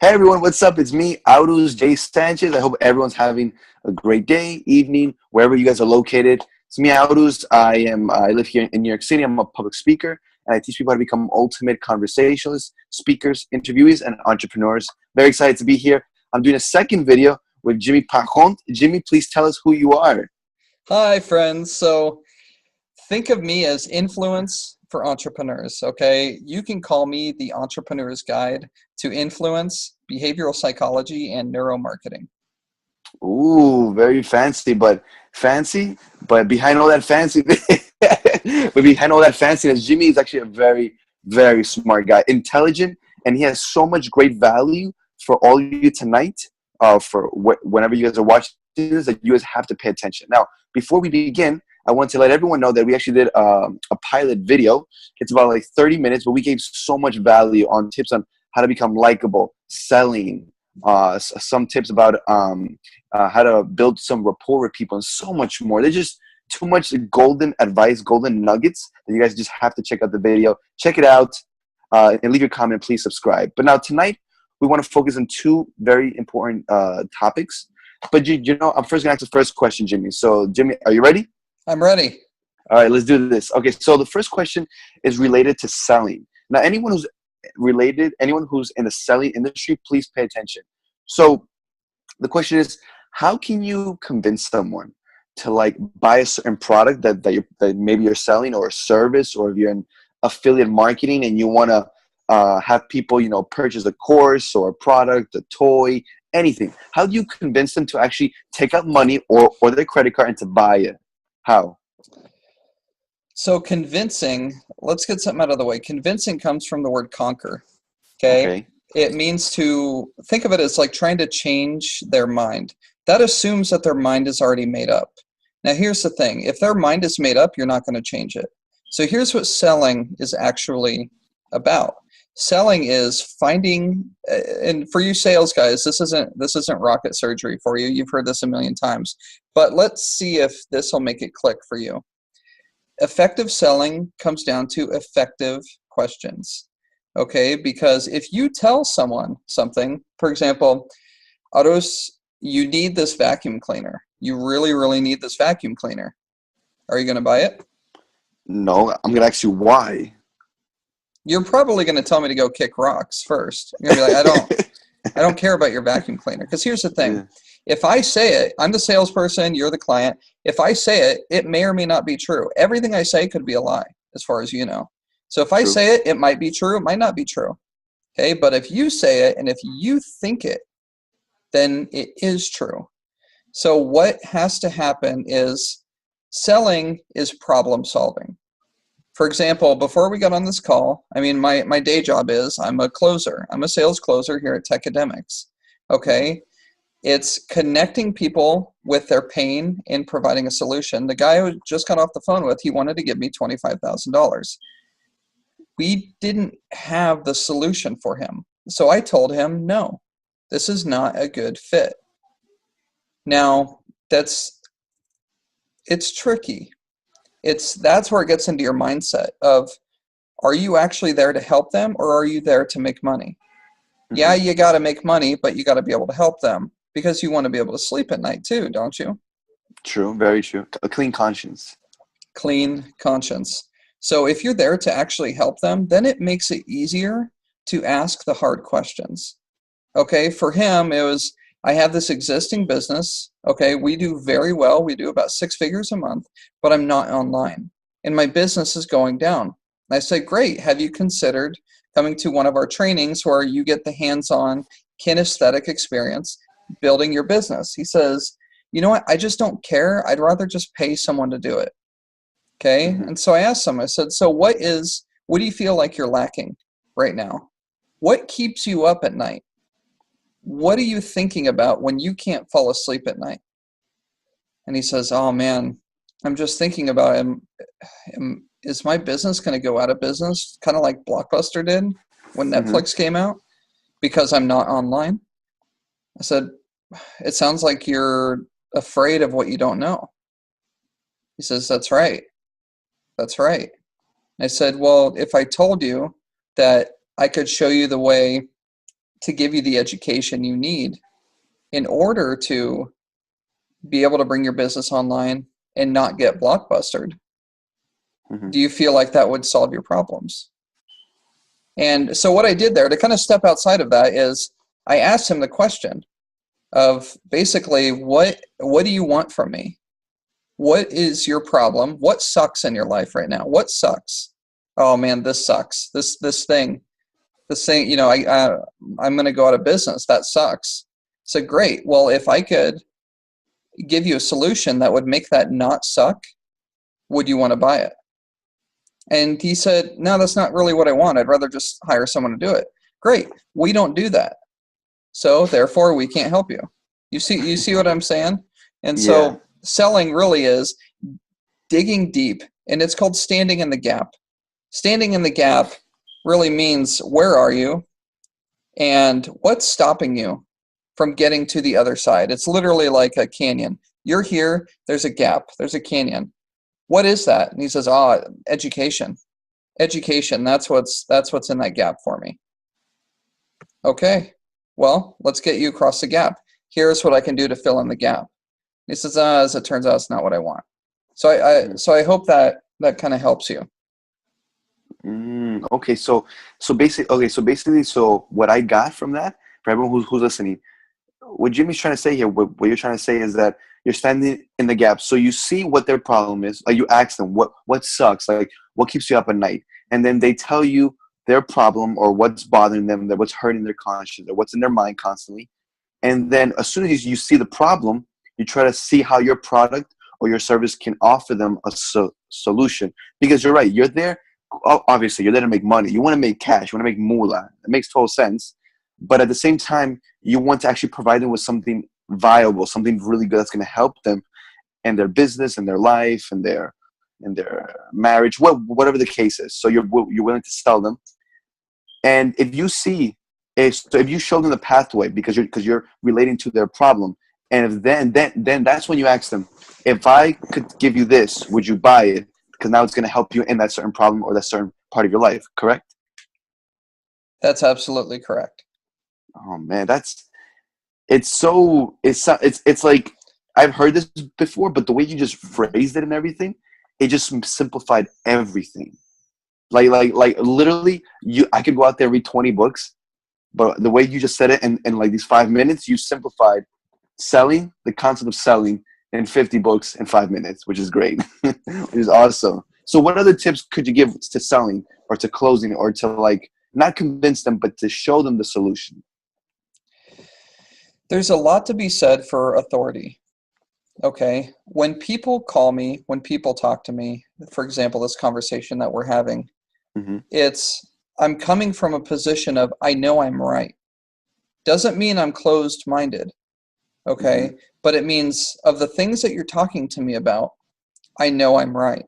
Hey everyone, what's up? It's me, Audus J. Sanchez. I hope everyone's having a great day, evening, wherever you guys are located. It's me, Audus. I live here in New York City. I'm a public speaker, and I teach people how to become ultimate conversationalists, speakers, interviewees, and entrepreneurs. Very excited to be here. I'm doing a second video with Jimmy Pajon. Jimmy, please tell us who you are. Hi, friends. So think of me as influence for entrepreneurs, okay? You can call me the entrepreneur's guide to influence, behavioral psychology, and neuromarketing. Ooh, very fancy, but behind all that fancy, but behind all that fanciness, Jimmy is actually a very, very smart guy, intelligent, and he has so much great value for all of you tonight. For whenever you guys are watching this, that you guys have to pay attention. Now, before we begin, I want to let everyone know that we actually did a pilot video. It's about like 30 minutes, but we gave so much value on tips on how to become likable, selling, some tips about how to build some rapport with people, and so much more. There's just too much golden advice, golden nuggets that you guys just have to check out the video. Check it out and leave your comment. Please subscribe. But now tonight, we want to focus on two very important topics. But you know, I'm first going to ask the first question, Jimmy. So, Jimmy, are you ready? I'm ready. All right, let's do this. Okay, so the first question is related to selling. Now, anyone who's in the selling industry, please pay attention. So the question is, how can you convince someone to like buy a certain product that maybe you're selling, or a service, or if you're in affiliate marketing and you want to have people, purchase a course or a product, a toy, anything. How do you convince them to actually take out money or their credit card and to buy it? How? So convincing, let's get something out of the way. Convincing comes from the word conquer, okay? Okay. It means to think of it as like trying to change their mind. That assumes that their mind is already made up. Now, here's the thing. If their mind is made up, you're not going to change it. So here's what selling is actually about. Selling is finding, and for you sales guys, this isn't rocket surgery for you. You've heard this a million times. But let's see if this will make it click for you. Effective selling comes down to effective questions. Okay, because if you tell someone something, for example, Aros, you need this vacuum cleaner. You really, really need this vacuum cleaner. Are you going to buy it? No, I'm going to ask you why. You're probably going to tell me to go kick rocks first. You're going to be like, I don't care about your vacuum cleaner. Because here's the thing. Yeah. If I say it, I'm the salesperson, you're the client. If I say it, it may or may not be true. Everything I say could be a lie, as far as you know. So if I True. say it, it might be true, it might not be true. Okay, but if you say it and if you think it, then it is true. So what has to happen is selling is problem solving. For example, before we got on this call, my day job is I'm a closer. I'm a sales closer here at Tech Academics. Okay, it's connecting people with their pain and providing a solution. The guy who just got off the phone with, he wanted to give me $25,000. We didn't have the solution for him. So I told him, no, this is not a good fit. Now, it's tricky. That's where it gets into your mindset of, are you actually there to help them, or are you there to make money? Mm-hmm. Yeah, you got to make money, but you got to be able to help them because you want to be able to sleep at night too, don't you? True, very true. A clean conscience. Clean conscience. So if you're there to actually help them, then it makes it easier to ask the hard questions. Okay, for him, it was, I have this existing business. Okay, we do very well. We do about 6 figures a month, but I'm not online. And my business is going down. And I said, great. Have you considered coming to one of our trainings where you get the hands-on kinesthetic experience building your business? He says, you know what? I just don't care. I'd rather just pay someone to do it. Okay. Mm-hmm. And so I asked him, I said, so what do you feel like you're lacking right now? What keeps you up at night? What are you thinking about when you can't fall asleep at night? And he says, oh man, I'm just thinking about is my business going to go out of business? Kind of like Blockbuster did when Netflix came out, because I'm not online. I said, it sounds like you're afraid of what you don't know. He says, that's right. That's right. I said, well, if I told you that I could show you the way to give you the education you need in order to be able to bring your business online and not get blockbustered. Mm-hmm. Do you feel like that would solve your problems? And so what I did there to kind of step outside of that is I asked him the question of basically, what do you want from me? What is your problem? What sucks in your life right now? What sucks? Oh man, this sucks. This thing, you know, I'm going to go out of business. That sucks. So great. Well, if I could give you a solution that would make that not suck, would you want to buy it? And he said, no, that's not really what I want. I'd rather just hire someone to do it. Great. We don't do that. So therefore we can't help you. You see what I'm saying? And so selling really is digging deep, and it's called standing in the gap. Standing in the gap really means where are you and what's stopping you from getting to the other side. It's literally like a canyon. You're here, there's a gap, there's a canyon. What is that? And he says, education. Education, that's what's in that gap for me. Okay, well, let's get you across the gap. Here's what I can do to fill in the gap. He says, as it turns out, it's not what I want. So I hope that kind of helps you. Okay, so basically, what I got from that, for everyone who's listening, what Jimmy's trying to say here, what you're trying to say is that you're standing in the gap. So you see what their problem is. Like you ask them what sucks, like what keeps you up at night, and then they tell you their problem or what's bothering them, that what's hurting their conscience or what's in their mind constantly. And then as soon as you see the problem, you try to see how your product or your service can offer them a solution. Because you're right, you're there. Obviously, you're there to make money. You want to make cash. You want to make moolah. It makes total sense. But at the same time, you want to actually provide them with something viable, something really good that's going to help them in their business, in their life, in their marriage, whatever the case is. So you're willing to sell them. And if you show them the pathway because you're relating to their problem, and then that's when you ask them, if I could give you this, would you buy it? Because now it's going to help you in that certain problem or that certain part of your life. Correct? That's absolutely correct. Oh man, it's like I've heard this before, but the way you just phrased it and everything, it just simplified everything. Like literally, I could go out there and read 20 books, but the way you just said it in like these 5 minutes, you simplified the concept of selling in 50 books in 5 minutes, which is great, which is awesome. So what other tips could you give to selling or to closing or to like not convince them, but to show them the solution? There's a lot to be said for authority. Okay. When people call me, when people talk to me, for example, this conversation that we're having, I'm coming from a position of, I know I'm right. Doesn't mean I'm closed-minded. Okay. But it means of the things that you're talking to me about, I know I'm right.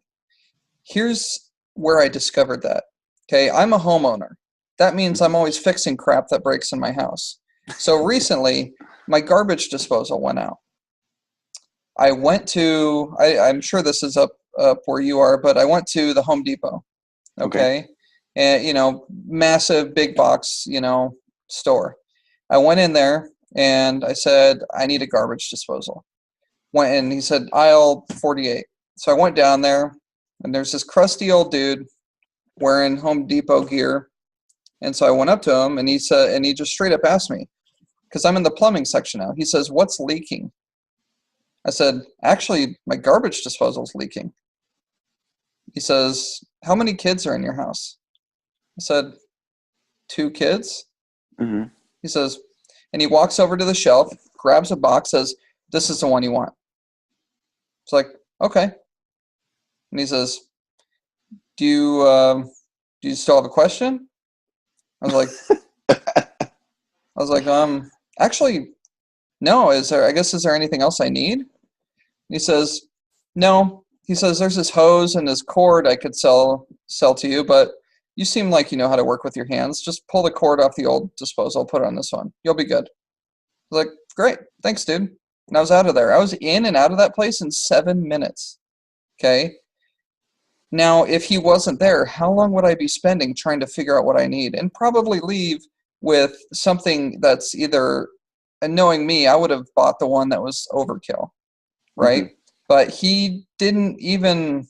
Here's where I discovered that. Okay. I'm a homeowner. That means I'm always fixing crap that breaks in my house. So recently, my garbage disposal went out. I went to, I'm sure this is up where you are, but I went to the Home Depot. Okay. And, massive big box, store. I went in there and I said, I need a garbage disposal. Went in, he said, aisle 48. So I went down there and there's this crusty old dude wearing Home Depot gear. And so I went up to him and he said, and he just straight up asked me, because I'm in the plumbing section now. He says, what's leaking? I said, actually, my garbage disposal is leaking. He says, how many kids are in your house? I said, 2 kids. He says, and he walks over to the shelf, grabs a box, says, this is the one you want. It's like, okay. And he says, do you still have a question? I was like, actually, no. Is there anything else I need? And he says, no. He says, there's this hose and this cord I could sell to you, but you seem like you know how to work with your hands. Just pull the cord off the old disposal, put it on this one. You'll be good. I was like, great. Thanks, dude. And I was out of there. I was in and out of that place in 7 minutes. Okay. Now, if he wasn't there, how long would I be spending trying to figure out what I need and probably leave with something that's either, and knowing me, I would have bought the one that was overkill, right? Mm-hmm. But he didn't even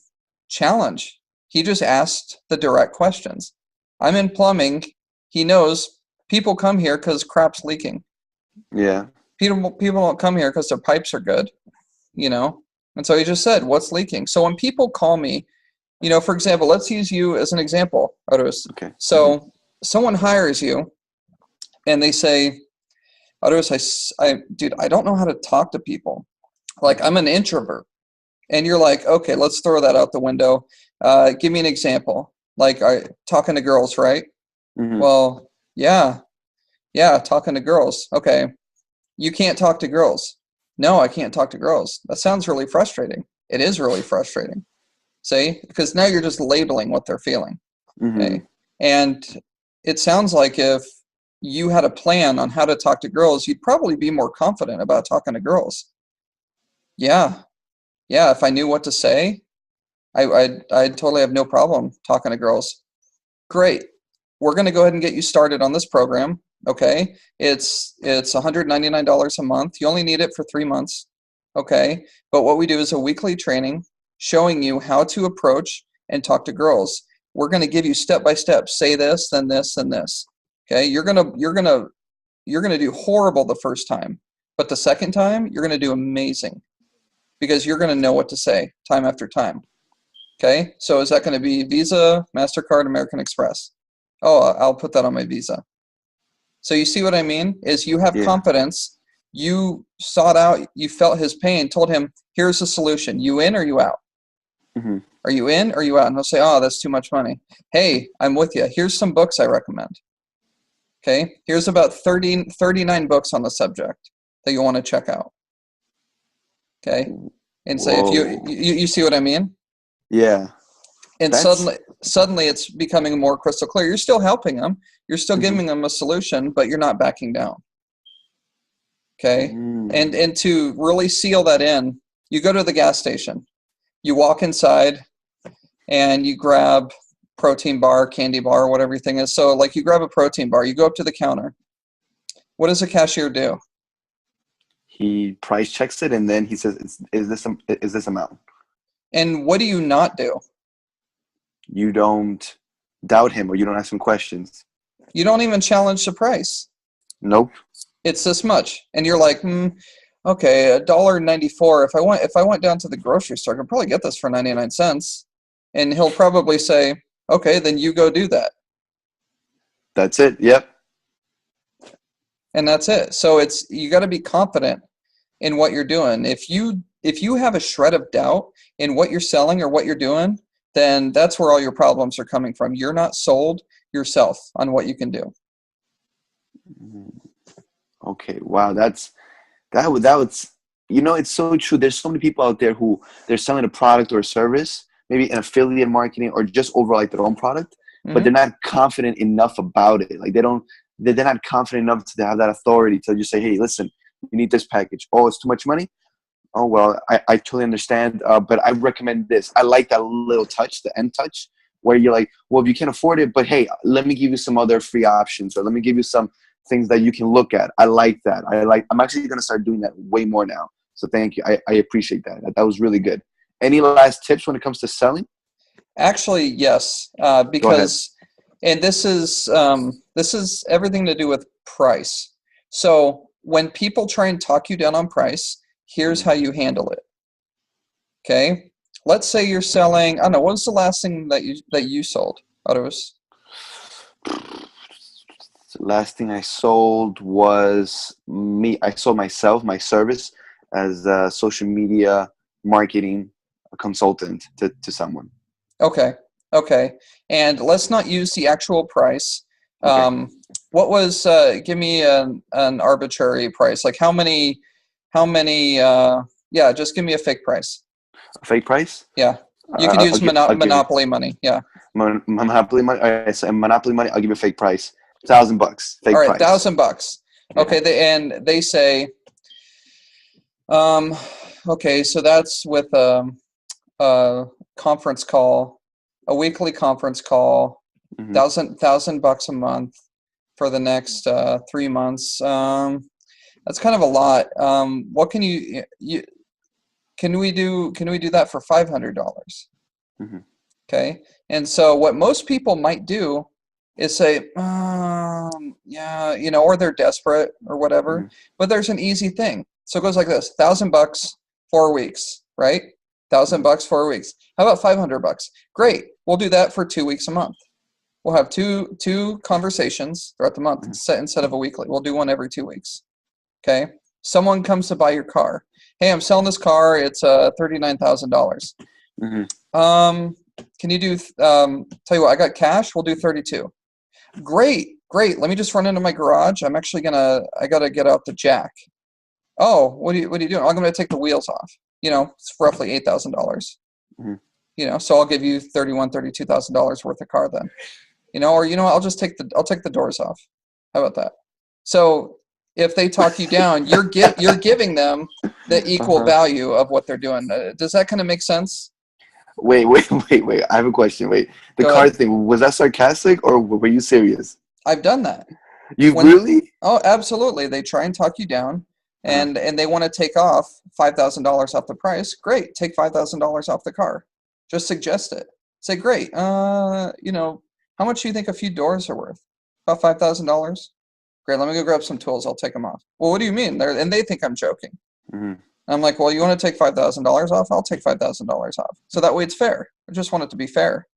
challenge. He just asked the direct questions. I'm in plumbing. He knows people come here because crap's leaking. Yeah. People don't come here because their pipes are good, you know? And so he just said, what's leaking? So when people call me, you know, for example, let's use you as an example, Otis. Okay. So someone hires you and they say, Otis, dude, I don't know how to talk to people. Like, I'm an introvert. And you're like, okay, let's throw that out the window. Give me an example. Like, talking to girls, right? Mm-hmm. Well, yeah, talking to girls. Okay. You can't talk to girls. No, I can't talk to girls. That sounds really frustrating. It is really frustrating. See? Because now you're just labeling what they're feeling. Mm-hmm. Okay. And it sounds like if you had a plan on how to talk to girls, you'd probably be more confident about talking to girls. Yeah. Yeah. If I knew what to say, I'd totally have no problem talking to girls. Great. We're going to go ahead and get you started on this program. Okay. It's $199 a month. You only need it for 3 months. Okay. But what we do is a weekly training showing you how to approach and talk to girls. We're going to give you step by step, say this, then this, and this. Okay. You're going to do horrible the first time, but the second time you're going to do amazing because you're going to know what to say time after time. Okay. So is that going to be Visa, MasterCard, American Express? Oh, I'll put that on my Visa. So you see what I mean? Is you have Yeah. confidence. You sought out, you felt his pain, told him, here's the solution. You in or you out? Mm-hmm. Are you in or you out? And he'll say, oh, that's too much money. Hey, I'm with you. Here's some books I recommend. Okay. Here's about 39 books on the subject that you want to check out. Okay. And say, if you see what I mean? Yeah. And That's suddenly it's becoming more crystal clear. You're still helping them. You're still mm-hmm. giving them a solution, but you're not backing down. Okay. And to really seal that in, you go to the gas station, you walk inside and you grab protein bar, candy bar, whatever everything is. So like you grab a protein bar, you go up to the counter. What does the cashier do? He price checks it and then he says, is this amount? And what do you not do? You don't doubt him or you don't ask him questions. You don't even challenge the price. Nope. It's this much. And you're like, okay, $1.94. If I went down to the grocery store, I could probably get this for 99 cents. And he'll probably say, okay, then you go do that. That's it. Yep. And that's it. So you got to be confident in what you're doing. If you have a shred of doubt in what you're selling or what you're doing, then that's where all your problems are coming from. You're not sold yourself on what you can do. Okay. Wow. That was, it's so true. There's so many people out there who they're selling a product or a service, maybe an affiliate marketing or just overall like their own product, but they're not confident enough about it. Like they're not confident enough to have that authority to just say, hey, listen, you need this package. Oh, it's too much money. Oh, well, I totally understand. But I recommend this. I like that little touch, the end touch, where you're like, well, if you can't afford it, but hey, let me give you some other free options, or let me give you some things that you can look at. I like that. I'm actually going to start doing that way more now. So thank you. I appreciate that. That was really good. Any last tips when it comes to selling? Actually, yes, because, and this is everything to do with price. So when people try and talk you down on price, here's how you handle it. Okay. Let's say you're selling, I don't know, what was the last thing that you sold? Otis? The last thing I sold was me. I sold myself, my service as a social media marketing consultant to someone. Okay. And let's not use the actual price. Okay. What was, give me an arbitrary price. Like how many, just give me a fake price. A fake price? Yeah. You could use Monopoly money. Yeah. Monopoly money. All right, so Monopoly money. I'll give you a fake price. $1,000. Fake all right, price. $1,000. Okay. They say, okay, so that's with a conference call, a weekly conference call, $1,000 a month. for the next 3 months. That's kind of a lot. What can can we do that for $500? Mm-hmm. Okay. And so what most people might do is say, yeah, or they're desperate or whatever, Mm-hmm. but there's an easy thing. So it goes like this: $1,000, 4 weeks, right? $1,000, 4 weeks. How about $500? Great. We'll do that for 2 weeks a month. We'll have two conversations throughout the month instead of a weekly. We'll do one every 2 weeks. Okay. Someone comes to buy your car. Hey, I'm selling this car. It's $39,000. Mm-hmm. Can you do? Tell you what, I got cash. We'll do 32. Great. Let me just run into my garage. I gotta get out the jack. Oh, what are you doing? I'm gonna take the wheels off. It's roughly $8,000. Mm-hmm. So I'll give you $32,000 worth of car then. Or I'll take the doors off. How about that? So if they talk you down, you're giving them the equal value of what they're doing. Does that kind of make sense? Wait. I have a question. Wait, the Go car ahead. thing, was that sarcastic or were you serious? I've done that. You really? Oh, absolutely. They try and talk you down, and they want to take off $5,000 off the price. Great, take $5,000 off the car. Just suggest it. Say, great. How much do you think a few doors are worth? About $5,000. Great. Let me go grab some tools. I'll take them off. Well, what do you mean? And they think I'm joking. Mm-hmm. I'm like, well, you want to take $5,000 off? I'll take $5,000 off. So that way it's fair. I just want it to be fair.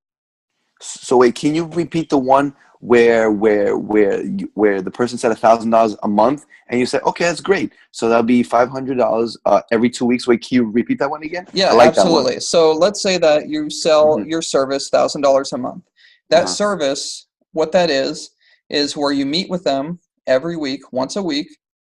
So wait, can you repeat the one where the person said $1,000 a month, and you said, okay, that's great. So that'll be $500 every 2 weeks. Wait, can you repeat that one again? Yeah, I like absolutely. that So let's say that you sell one. your service $1,000 a month. That Uh-huh. service, what that is where you meet with them every week, once a week,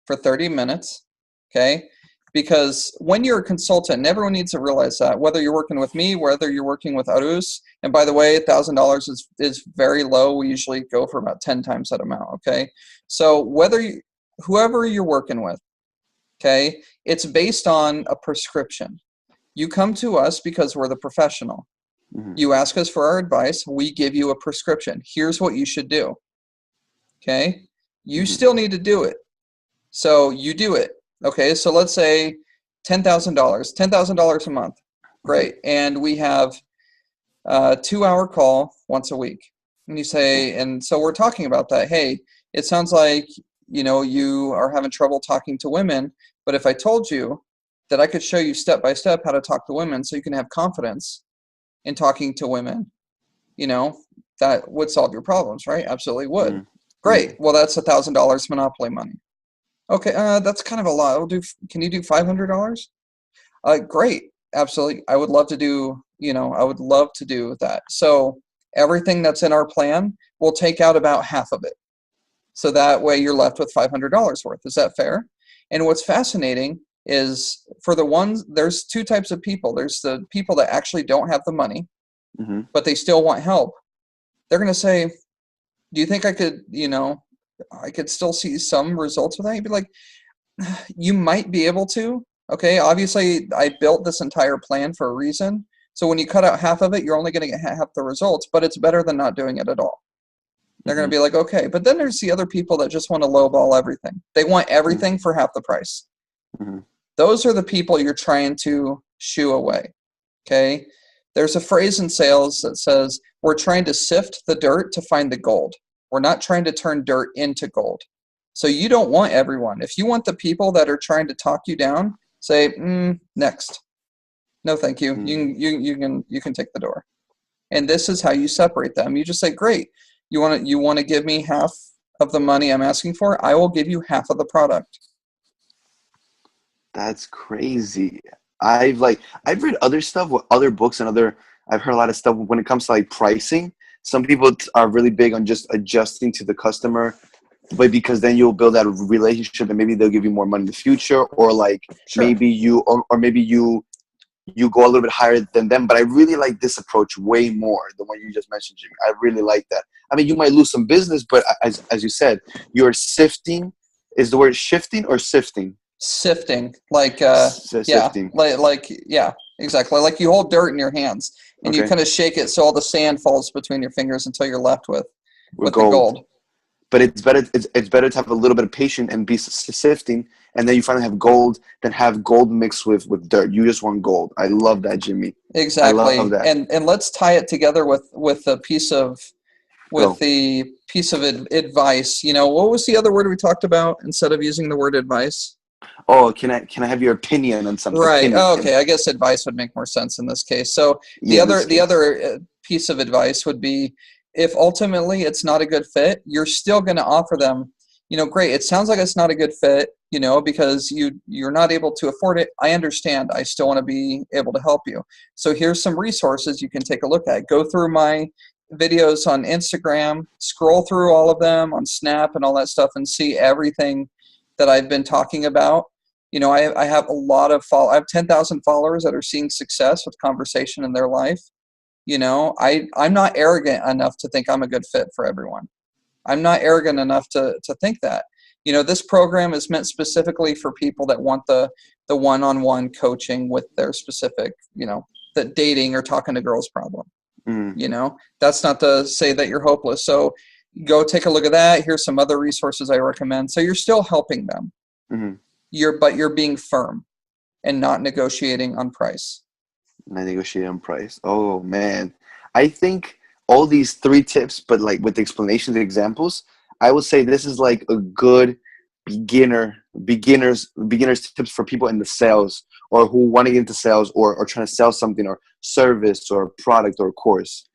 for 30 minutes. Okay. Because when you're a consultant, and everyone needs to realize that, whether you're working with me, whether you're working with Arus, and by the way, $1,000 is very low. We usually go for about 10 times that amount. Okay. So whoever you're working with, okay, it's based on a prescription. You come to us because we're the professional. Mm-hmm. You ask us for our advice. We give you a prescription. Here's what you should do. Okay. You still need to do it. So you do it. Okay. So let's say $10,000 a month. Great. And we have a 2-hour call once a week. And you say, and so we're talking about that. Hey, it sounds like, you are having trouble talking to women, but if I told you that I could show you step by step how to talk to women so you can have confidence in talking to women, that would solve your problems, right? Absolutely would. Mm-hmm. Great. Well, that's $1,000 monopoly money. Okay, that's kind of a lot. Can you do $500? Great. Absolutely. I would love to do that. So everything that's in our plan, we'll take out about half of it. So that way you're left with $500 worth. Is that fair? And what's fascinating is there's two types of people. There's the people that actually don't have the money, but they still want help. They're going to say, do you think I could still see some results with that? You'd be like, you might be able to. Okay, obviously I built this entire plan for a reason. So when you cut out half of it, you're only going to get half the results, but it's better than not doing it at all. They're going to be like, okay. But then there's the other people that just want to lowball everything. They want everything for half the price. Those are the people you're trying to shoo away. Okay. There's a phrase in sales that says, we're trying to sift the dirt to find the gold. We're not trying to turn dirt into gold. So you don't want everyone. If you want the people that are trying to talk you down, say, next. No, thank you. You can take the door. And this is how you separate them. You just say, great. You want to give me half of the money I'm asking for? I will give you half of the product. That's crazy. I've read other stuff with other books and I've heard a lot of stuff when it comes to like pricing. Some people are really big on just adjusting to the customer, but because then you'll build that relationship and maybe they'll give you more money in the future, or like maybe you go a little bit higher than them. But I really like this approach way more, the one you just mentioned, Jimmy. I really like that. I mean, you might lose some business, but as you said, you're sifting. Is the word shifting or sifting? Sifting, like Sifting. yeah, exactly. Like you hold dirt in your hands and you kind of shake it so all the sand falls between your fingers until you're left with the gold. but it's better to have a little bit of patience and be sifting, and then you finally have gold than have gold mixed with dirt. You just want gold. I love that, Jimmy. I love Exactly. that. And let's tie it together with a piece of Go. advice. You know, what was the other word we talked about instead of using the word advice? Oh, can I have your opinion on something? Right. Opinion. Oh, okay. I guess advice would make more sense in this case. So Yeah, in this the case. other piece of advice would be, if ultimately it's not a good fit, you're still going to offer them, you know, great. It sounds like it's not a good fit, you know, because you're not able to afford it. I understand. I still want to be able to help you. So here's some resources you can take a look at. Go through my videos on Instagram, scroll through all of them on Snap and all that stuff, and see everything that I've been talking about. You know, I have a lot of I have 10,000 followers that are seeing success with conversation in their life. You know, I'm not arrogant enough to think I'm a good fit for everyone. I'm not arrogant enough to think that. You know, this program is meant specifically for people that want the one-on-one coaching with their specific, you know, the dating or talking to girls problem. Mm, You know, that's not to say that you're hopeless. So go take a look at that. Here's some other resources I recommend. So you're still helping them. mm-hmm. But you're being firm and not negotiating on price. My negotiating price. Oh man, I think all these three tips, but like with the explanations and examples, I would say this is like a good beginners tips for people in the sales, or who want to get into sales, or trying to sell something or service or product or course.